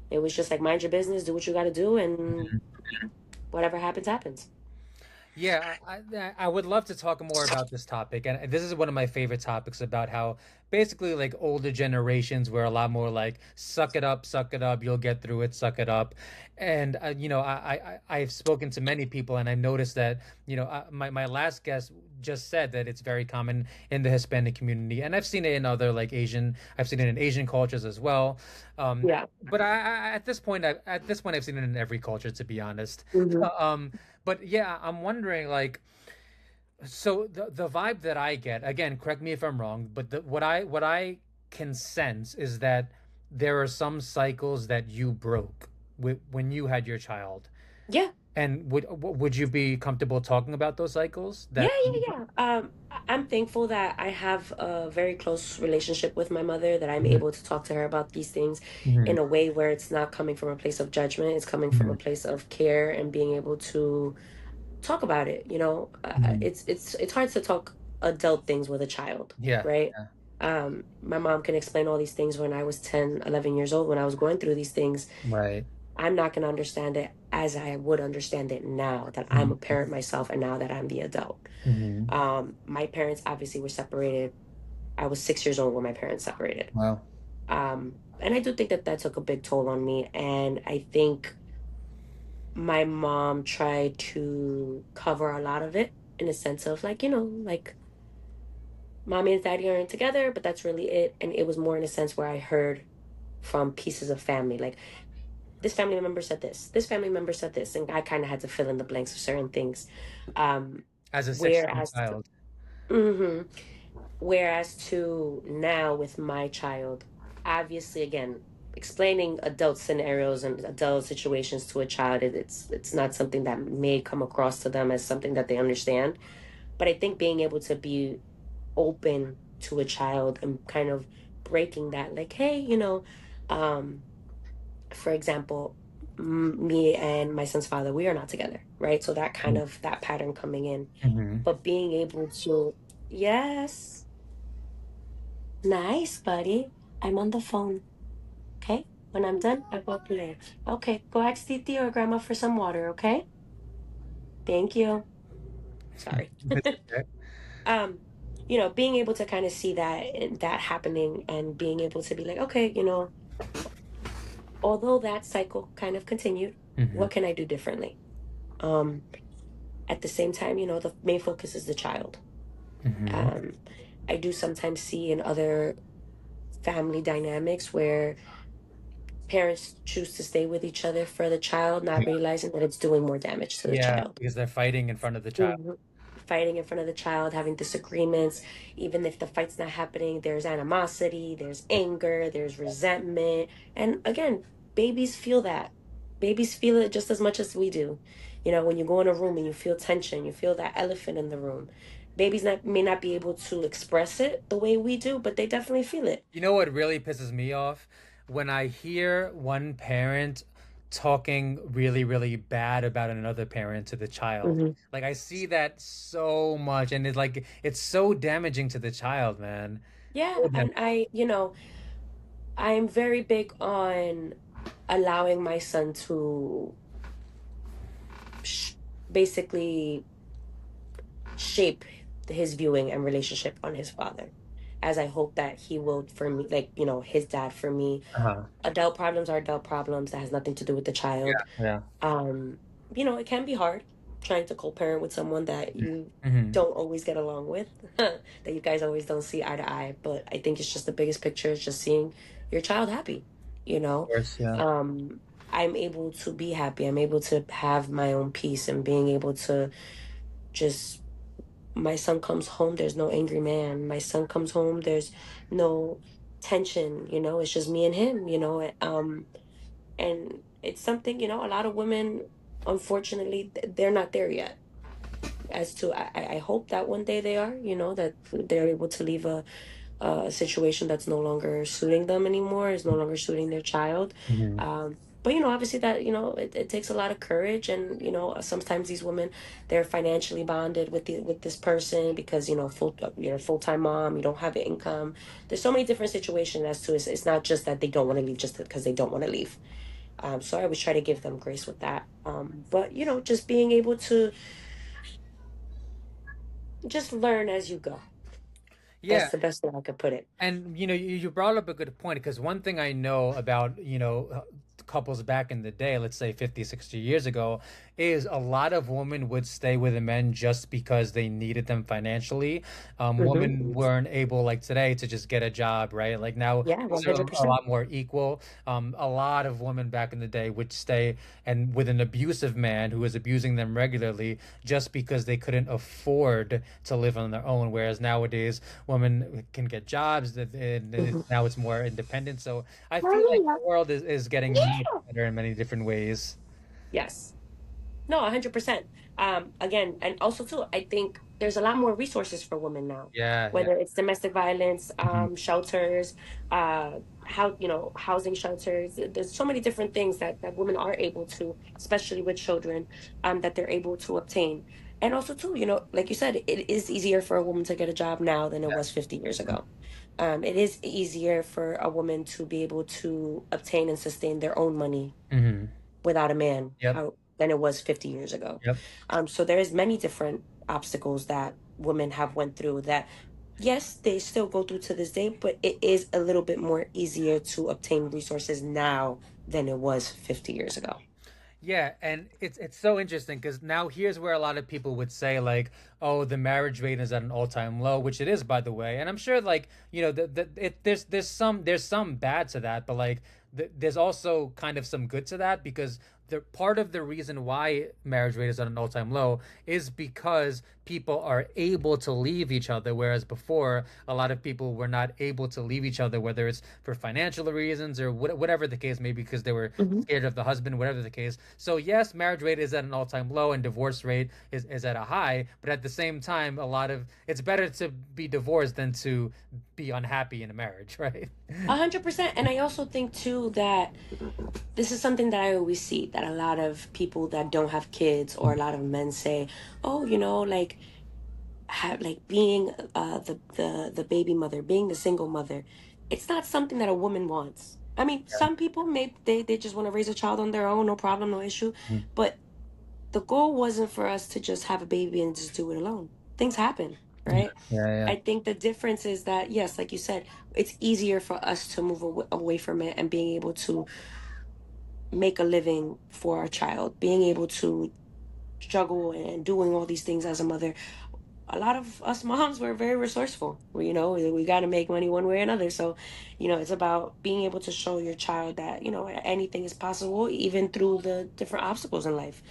A: it was just like, mind your business, do what you got to do, and whatever happens, happens.
B: Yeah, I would love to talk more about this topic, and this is one of my favorite topics about how basically like older generations were a lot more like suck it up, you'll get through it, suck it up, and I've spoken to many people, and I've noticed that my last guest just said that it's very common in the Hispanic community, and I've seen it in other like I've seen it in Asian cultures as well,
A: Yeah.
B: but at this point I've seen it in every culture to be honest.
A: Hmm.
B: Um, but yeah, I'm wondering like so the vibe that I get, again, correct me if I'm wrong, but what I can sense is that there are some cycles that you broke when you had your child.
A: Yeah.
B: And would you be comfortable talking about those cycles
A: Yeah,
B: that
A: yeah, yeah. I'm thankful that I have a very close relationship with my mother, that I'm
B: Mhm,
A: able to talk to her about these things
B: mhm,
A: in a way where it's not coming from a place of judgment. It's coming from a
B: mhm,
A: place of care and being able to talk about it.
B: mhm.
A: It's hard to talk adult things with a child,
B: Yeah,
A: right?
B: yeah.
A: My mom can explain all these things when I was 10, 11 years old, when I was going through these things.
B: Right.
A: I'm not going to understand it as I would understand it now that I'm a
B: Mhm,
A: parent myself and now that I'm the adult.
B: mhm.
A: My parents obviously were separated. I was 6 years old when my parents separated.
B: Wow.
A: And I do think that that took a big toll on me. And I think my mom tried to cover a lot of it in a sense of, like, like, mommy and daddy aren't together, but that's really it. And it was more in a sense where I heard from pieces of family, like, this family member said this family member said this, and I kind of had to fill in the blanks of certain things. Um,
B: As a 6-year-old
A: whereas,
B: child.
A: mhm. Whereas to now with my child, obviously, again, explaining adult scenarios and adult situations to a child, it's not something that may come across to them as something that they understand. But I think being able to be open to a child and kind of breaking that, like, hey, um, for example, me and my son's father, we are not together, right? So that kind of that pattern coming in,
B: Mhm.
A: but being able to, yes. Nice, buddy. I'm on the phone. Okay. When I'm done, I will play. Okay. Go ask Titi or Grandma for some water. Okay. Thank you. Sorry.
B: It's okay.
A: um, being able to kind of see that happening and being able to be like, okay, although that cycle kind of continued,
B: Mhm,
A: what can I do differently? Um, at the same time, the main focus is the child.
B: mhm.
A: Um, I do sometimes see in other family dynamics where parents choose to stay with each other for the child, not realizing that it's doing more damage to the
B: Yeah,
A: child.
B: because they're fighting in front of the child.
A: Mhm. Fighting in front of the child, having disagreements, even if the fight's not happening, there's animosity, there's anger, there's resentment. And again, babies feel that. Babies feel it just as much as we do. When you go in a room and you feel tension, you feel that elephant in the room. Babies may not be able to express it the way we do, but they definitely feel it.
B: You know what really pisses me off? When I hear one parent talking really, really bad about another parent to the child.
A: Hmm.
B: Like I see that so much and it's so damaging to the child, man.
A: Yeah,
B: So
A: and I'm very big on allowing my son to basically shape his viewing and relationship on his father, as I hope that he will for me, like, his dad for me.
B: Uh-huh.
A: Adult problems are adult problems that has nothing to do with the child.
B: Yeah, yeah.
A: um it can be hard trying to co-parent with someone that you
B: Hmm.
A: don't always get along with, that you guys always don't see eye to eye, but I think it's just the biggest picture is just seeing your child happy, you
B: Of
A: know
B: course, yeah.
A: I'm able to be happy, I'm able to have my own peace, and being able to just, my son comes home, there's no angry man. My son comes home, there's no tension, it's just me and him, and it's something, a lot of women, unfortunately, they're not there yet. as to I hope that one day they are, you know, that they're able to leave a situation that's no longer suiting them anymore, is no longer suiting their child.
B: Hmm.
A: But you know, obviously that, you know, it takes a lot of courage, and you know, sometimes these women, they're financially bonded with the with this person because, you know, you're a full-time mom, you don't have income. There's so many different situations as to it's not just that they don't want to leave just because they don't want to leave. So I always try to give them grace with that. But you know, just being able to just learn as you go.
B: Yeah.
A: That's the best way I could put it.
B: And you brought up a good point because one thing I know about, couples back in the day, let's say 50, 60 years ago, is a lot of women would stay with the men just because they needed them financially.
A: Hmm.
B: Women weren't able, like today, to just get a job, right? Like now
A: Yeah,
B: things are a
A: 100%.
B: lot more equal. A lot of women back in the day would stay and with an abusive man who was abusing them regularly just because they couldn't afford to live on their own. Whereas nowadays, women can get jobs and
A: Hmm.
B: now it's more independent. So I feel like the world is getting much better in many different ways.
A: Yes. No, 100%. Again, and also too, I think there's a lot more resources for women now,
B: Yeah, yeah.
A: whether it's domestic violence,
B: Mhm.
A: shelters, how, you know, housing shelters. There's so many different things that women are able to, especially with children, that they're able to obtain. And also too, you know, like you said, it is easier for a woman to get a job now than it was 50 years ago. It is easier for a woman to be able to obtain and sustain their own money
B: Hmm.
A: without a man
B: Yep.
A: how than it was 50 years ago.
B: Yep.
A: So there is many different obstacles that women have went through that, yes, they still go through to this day, but it is a little bit more easier to obtain resources now than it was 50 years ago.
B: Yeah, and it's so interesting because now here's where a lot of people would say like, "Oh, the marriage rate is at an all-time low," which it is, by the way. And I'm sure like there's some bad to that, but like there's also kind of some good to that because the part of the reason why marriage rate is at an all-time low is because people are able to leave each other, whereas before a lot of people were not able to leave each other, whether it's for financial reasons or whatever the case may be, because they were
A: Hmm.
B: scared of the husband, whatever the case. So yes, marriage rate is at an all-time low and divorce rate is at a high, but at the same time, a lot of it's better to be divorced than to be unhappy in a marriage, right?
A: 100%. And I also think too that this is something that I always see, that a lot of people that don't have kids, or a lot of men say, oh, you know, like, have like being the baby mother, being the single mother, it's not something that a woman wants. I mean, some people may they just want to raise a child on their own, no problem, no issue.
B: Mhm.
A: But the goal wasn't for us to just have a baby and just do it alone. Things happen,
B: Yeah,
A: right?
B: yeah, yeah,
A: I think the difference is that, yes, like you said, it's easier for us to move away from it and being able to make a living for our child, being able to juggle and doing all these things as a mother. A lot of us moms were very resourceful. You know, we got to make money one way or another. So, you know, it's about being able to show your child that, you know, anything is possible, even through the different obstacles in life.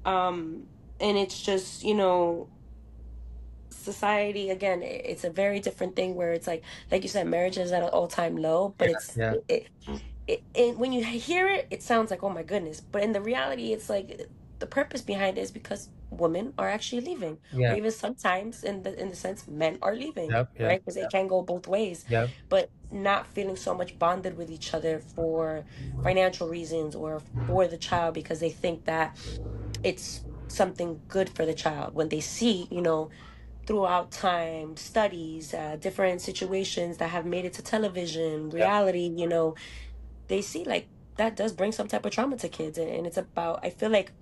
A: And it's just, you know, society again, it's a very different thing where it's like you said, marriage is at an all-time low, but
B: yeah,
A: when you hear it, it sounds like, oh my goodness. But in the reality, it's like the purpose behind it is because women are actually leaving, or
B: yeah,
A: even sometimes in the sense men are leaving,
B: yep, yep,
A: right? Because it can go both ways,
B: yep,
A: but not feeling so much bonded with each other for financial reasons or for the child because they think that it's something good for the child when they see, you know, throughout time, studies, different situations that have made it to television,
B: yep,
A: reality, you know, they see like that does bring some type of trauma to kids. And it's about, I feel like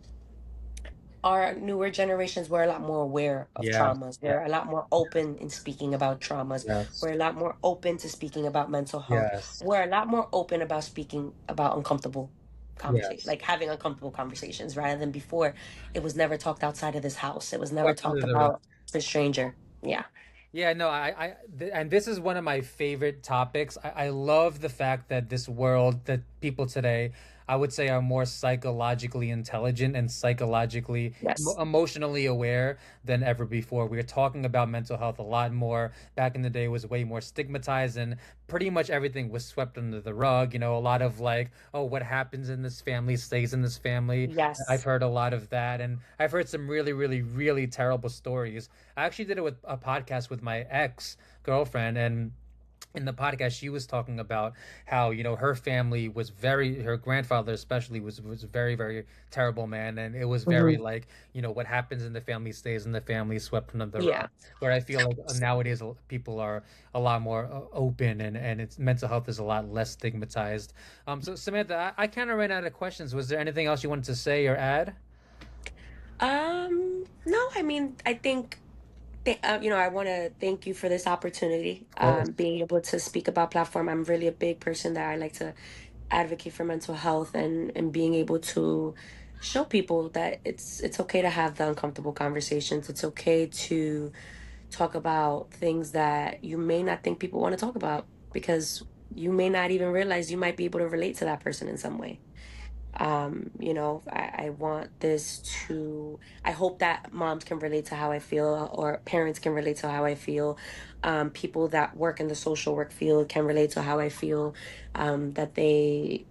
A: our newer generations were a lot more aware of
B: yes,
A: traumas.
B: yes,
A: We're a lot more open in speaking about traumas.
B: yes,
A: We're a lot more open to speaking about mental health.
B: yes,
A: We're a lot more open about speaking about uncomfortable conversation,
B: yes.
A: like having uncomfortable conversations, rather than before. It was never talked outside of this house. It was never
B: Swept
A: talked
B: under the rug.
A: about to a stranger. Yeah.
B: Yeah, no, and this is one of my favorite topics. I love the fact that this world, that people today, I would say, are more psychologically intelligent and psychologically,
A: Yes.
B: emotionally aware than ever before. We're talking about mental health a lot more. Back in the day, it was way more stigmatized, and pretty much everything was swept under the rug. A lot of like, oh, what happens in this family stays in this family. I've
A: Yes.
B: heard a lot of that, and I've heard some really, really, really terrible stories. I actually did it with a podcast with my ex girlfriend, and in the podcast she was talking about how her family was her grandfather especially was a very, very terrible man, and it was very
A: Hmm.
B: like, what happens in the family stays in the family, swept under the rug.
A: Yeah.
B: Where I feel like nowadays people are a lot more open, and it's mental health is a lot less stigmatized. So Samantha, I kind of ran out of questions. Was there anything else you wanted to say or add?
A: No, I mean, I think I want to thank you for this opportunity,
B: Of course.
A: being able to speak about platform. I'm really a big person that I like to advocate for mental health, and being able to show people that it's okay to have the uncomfortable conversations. It's okay to talk about things that you may not think people want to talk about, because you may not even realize you might be able to relate to that person in some way. I want this to, I hope that moms can relate to how I feel, or parents can relate to how I feel. People that work in the social work field can relate to how I feel, that they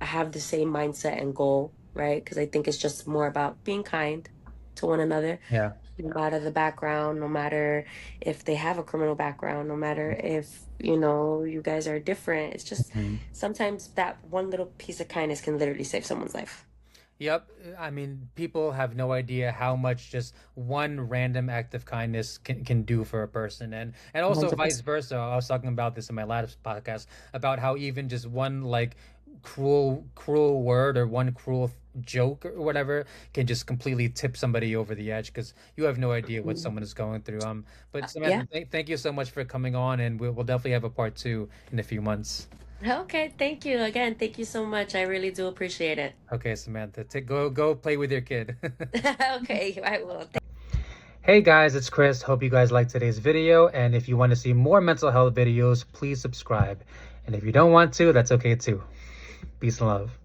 A: have the same mindset and goal, right? Because I think it's just more about being kind to one another,
B: Yeah.
A: no matter the background, no matter if they have a criminal background, no matter if, you guys are different. It's just
B: Mhm.
A: sometimes that one little piece of kindness can literally save someone's life.
B: Yep. I mean, people have no idea how much just one random act of kindness can do for a person. And also vice
A: 100%.
B: versa. I was talking about this in my last podcast about how even just one like cruel word or one cruel joke or whatever can just completely tip somebody over the edge, because you have no idea what
A: Mhm.
B: someone is going through. But
A: Yeah.
B: Samantha, thank you so much for coming on, and we'll definitely have a part two in a few months.
A: Okay. Thank you again. Thank you so much. I really do appreciate it.
B: Okay, Samantha, go play with your kid.
A: Okay. I will.
B: Hey guys, it's Chris. Hope you guys liked today's video. And if you want to see more mental health videos, please subscribe. And if you don't want to, that's okay too. Peace and love.